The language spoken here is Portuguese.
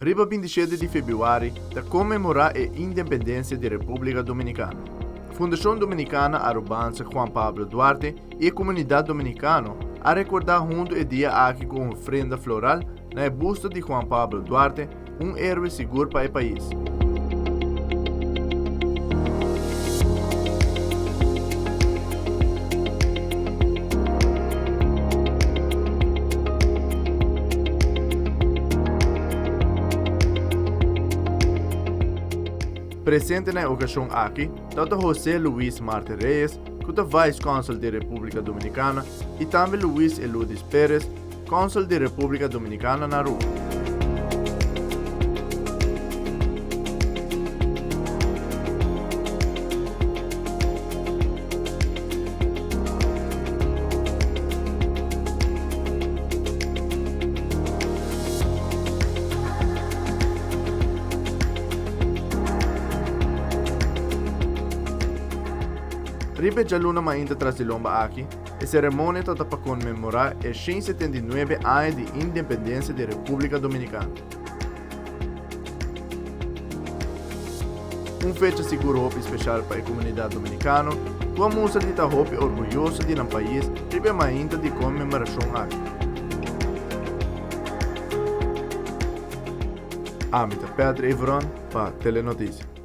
Riba 27 de fevereiro, da comemorar a independência da República Dominicana. Fundação Dominicana Arubança Juan Pablo Duarte e a comunidade dominicana a recordar junto o dia aqui com ofrenda floral na busto de Juan Pablo Duarte, héroe seguro para o país. Presente na ocasião aqui, Dr. José Luis Marte Reyes, que é vice-cônsul da República Dominicana, e também Luis Eludis Pérez, cônsul da República Dominicana na Rua. Ribe de luna ainda tras de lomba aqui, a cerimônia está para comemorar os 179 anos de independência da República Dominicana. Fecha seguro especial para a comunidade dominicana, com a música de Tahope orgulhoso de um país, ribe ainda de comemoração aqui. Amita Pedro Evron para Telenotícia.